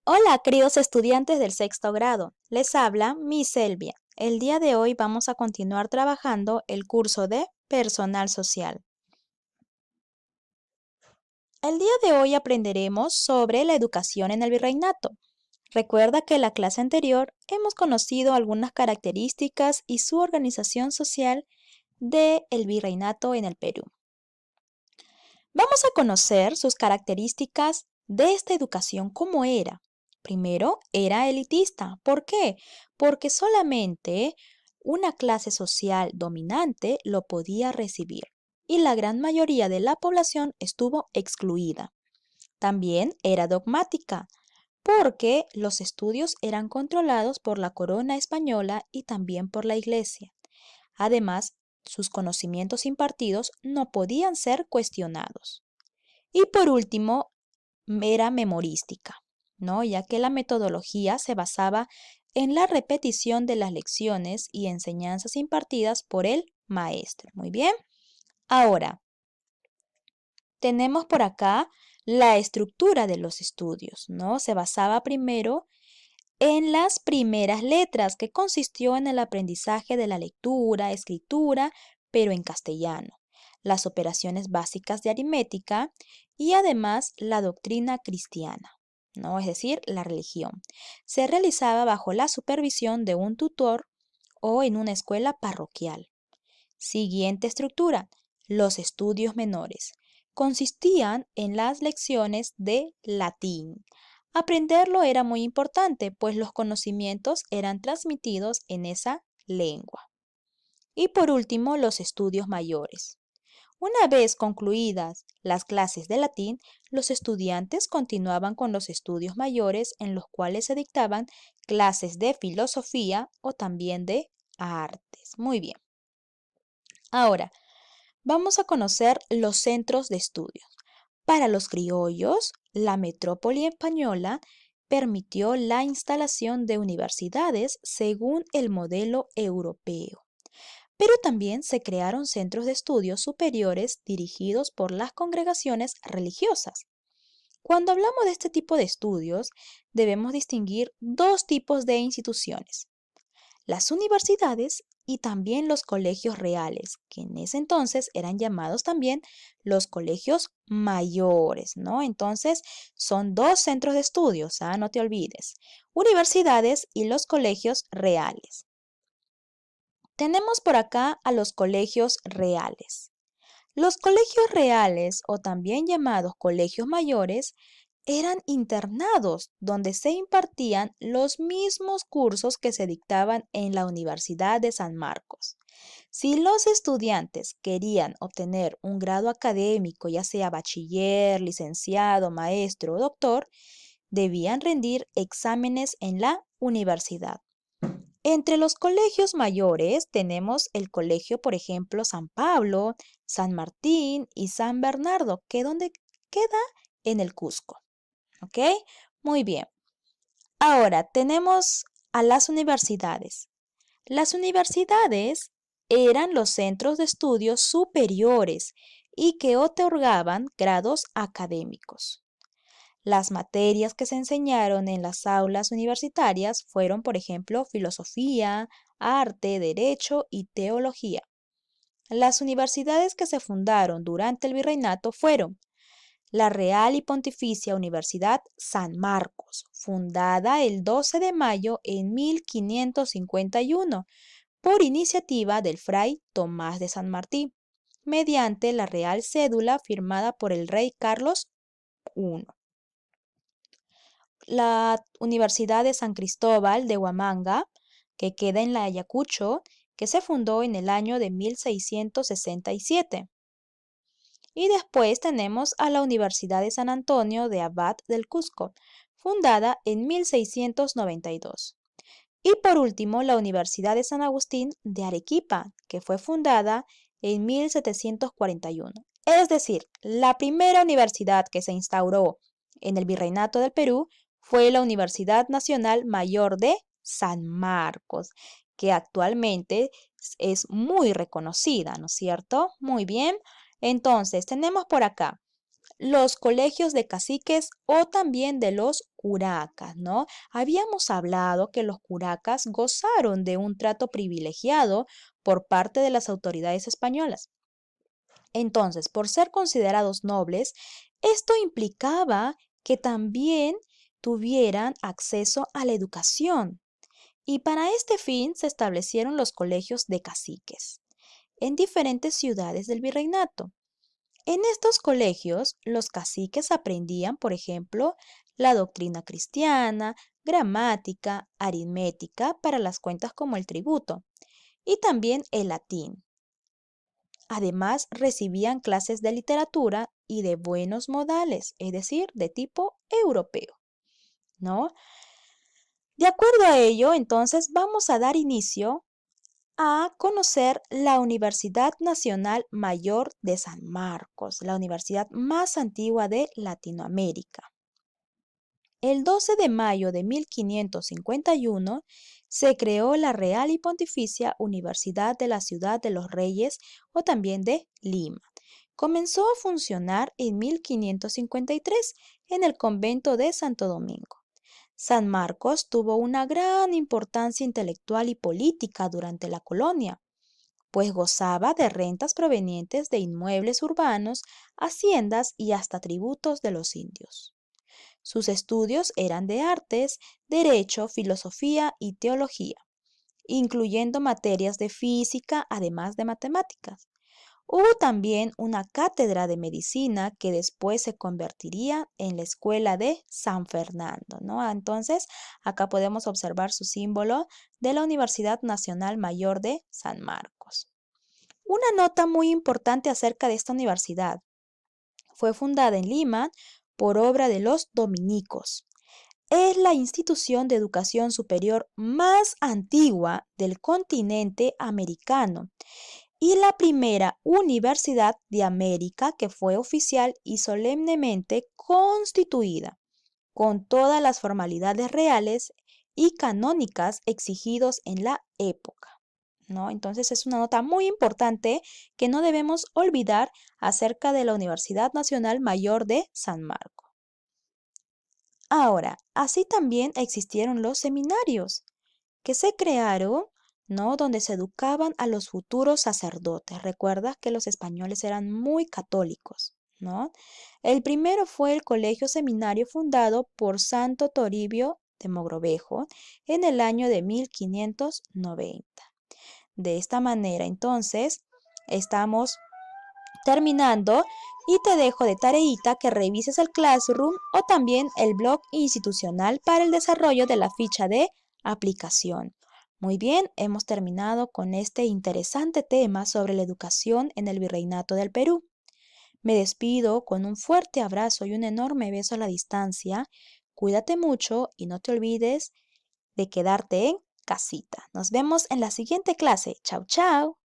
Hola, queridos estudiantes del sexto grado. Les habla Miss Selvia. El día de hoy vamos a continuar trabajando el curso de Personal Social. El día de hoy aprenderemos sobre la educación en el virreinato. Recuerda que en la clase anterior hemos conocido algunas características y su organización social del virreinato en el Perú. Vamos a conocer sus características de esta educación, cómo era. Primero, era elitista. ¿Por qué? Porque solamente una clase social dominante lo podía recibir y la gran mayoría de la población estuvo excluida. También era dogmática, porque los estudios eran controlados por la corona española y también por la iglesia. Además, sus conocimientos impartidos no podían ser cuestionados. Y por último, era memorística, ¿no? Ya que la metodología se basaba en la repetición de las lecciones y enseñanzas impartidas por el maestro. Muy bien. Ahora, tenemos por acá la estructura de los estudios, ¿no? Se basaba primero en las primeras letras, que consistió en el aprendizaje de la lectura, escritura, pero en castellano, las operaciones básicas de aritmética y además la doctrina cristiana, ¿no? Es decir, la religión. Se realizaba bajo la supervisión de un tutor o en una escuela parroquial. Siguiente estructura, los estudios menores. Consistían en las lecciones de latín. Aprenderlo era muy importante, pues los conocimientos eran transmitidos en esa lengua. Y por último, los estudios mayores. Una vez concluidas las clases de latín, los estudiantes continuaban con los estudios mayores en los cuales se dictaban clases de filosofía o también de artes. Muy bien. Ahora, vamos a conocer los centros de estudios. Para los criollos, la metrópoli española permitió la instalación de universidades según el modelo europeo, pero también se crearon centros de estudios superiores dirigidos por las congregaciones religiosas. Cuando hablamos de este tipo de estudios, debemos distinguir dos tipos de instituciones: las universidades y también los colegios reales, que en ese entonces eran llamados también los colegios mayores, ¿no? Entonces, son dos centros de estudios, ¿ah? No te olvides, universidades y los colegios reales. Tenemos por acá a los colegios reales. Los colegios reales, o también llamados colegios mayores, eran internados donde se impartían los mismos cursos que se dictaban en la Universidad de San Marcos. Si los estudiantes querían obtener un grado académico, ya sea bachiller, licenciado, maestro o doctor, debían rendir exámenes en la universidad. Entre los colegios mayores tenemos el colegio, por ejemplo, San Pablo, San Martín y San Bernardo, que donde queda en el Cusco. ¿Ok? Muy bien. Ahora tenemos a las universidades. Las universidades eran los centros de estudios superiores y que otorgaban grados académicos. Las materias que se enseñaron en las aulas universitarias fueron, por ejemplo, filosofía, arte, derecho y teología. Las universidades que se fundaron durante el virreinato fueron la Real y Pontificia Universidad San Marcos, fundada el 12 de mayo en 1551 por iniciativa del fray Tomás de San Martín, mediante la Real Cédula firmada por el rey Carlos I. La Universidad de San Cristóbal de Huamanga, que queda en la Ayacucho, que se fundó en el año de 1667. Y después tenemos a la Universidad de San Antonio de Abad del Cusco, fundada en 1692. Y por último, la Universidad de San Agustín de Arequipa, que fue fundada en 1741. Es decir, la primera universidad que se instauró en el Virreinato del Perú fue la Universidad Nacional Mayor de San Marcos, que actualmente es muy reconocida, ¿no es cierto? Muy bien. Entonces, tenemos por acá los colegios de caciques o también de los curacas, ¿no? Habíamos hablado que los curacas gozaron de un trato privilegiado por parte de las autoridades españolas. Entonces, por ser considerados nobles, esto implicaba que también tuvieran acceso a la educación. Y para este fin se establecieron los colegios de caciques en diferentes ciudades del virreinato. En estos colegios, los caciques aprendían, por ejemplo, la doctrina cristiana, gramática, aritmética para las cuentas como el tributo y también el latín. Además, recibían clases de literatura y de buenos modales, es decir, de tipo europeo, ¿no? De acuerdo a ello, entonces vamos a dar inicio a conocer la Universidad Nacional Mayor de San Marcos, la universidad más antigua de Latinoamérica. El 12 de mayo de 1551 se creó la Real y Pontificia Universidad de la Ciudad de los Reyes o también de Lima. Comenzó a funcionar en 1553 en el convento de Santo Domingo. San Marcos tuvo una gran importancia intelectual y política durante la colonia, pues gozaba de rentas provenientes de inmuebles urbanos, haciendas y hasta tributos de los indios. Sus estudios eran de artes, derecho, filosofía y teología, incluyendo materias de física, además de matemáticas. Hubo también una cátedra de medicina que después se convertiría en la Escuela de San Fernando, ¿no? Entonces, acá podemos observar su símbolo de la Universidad Nacional Mayor de San Marcos. Una nota muy importante acerca de esta universidad. Fue fundada en Lima por obra de los dominicos. Es la institución de educación superior más antigua del continente americano y la primera universidad de América que fue oficial y solemnemente constituida, con todas las formalidades reales y canónicas exigidos en la época, ¿no? Entonces es una nota muy importante que no debemos olvidar acerca de la Universidad Nacional Mayor de San Marcos. Ahora, así también existieron los seminarios que se crearon, ¿no? Donde se educaban a los futuros sacerdotes. Recuerda que los españoles eran muy católicos, ¿no? El primero fue el Colegio Seminario fundado por Santo Toribio de Mogrovejo en el año de 1590. De esta manera, entonces, estamos terminando y te dejo de tareita que revises el Classroom o también el blog institucional para el desarrollo de la ficha de aplicación. Muy bien, hemos terminado con este interesante tema sobre la educación en el Virreinato del Perú. Me despido con un fuerte abrazo y un enorme beso a la distancia. Cuídate mucho y no te olvides de quedarte en casita. Nos vemos en la siguiente clase. Chao, chao.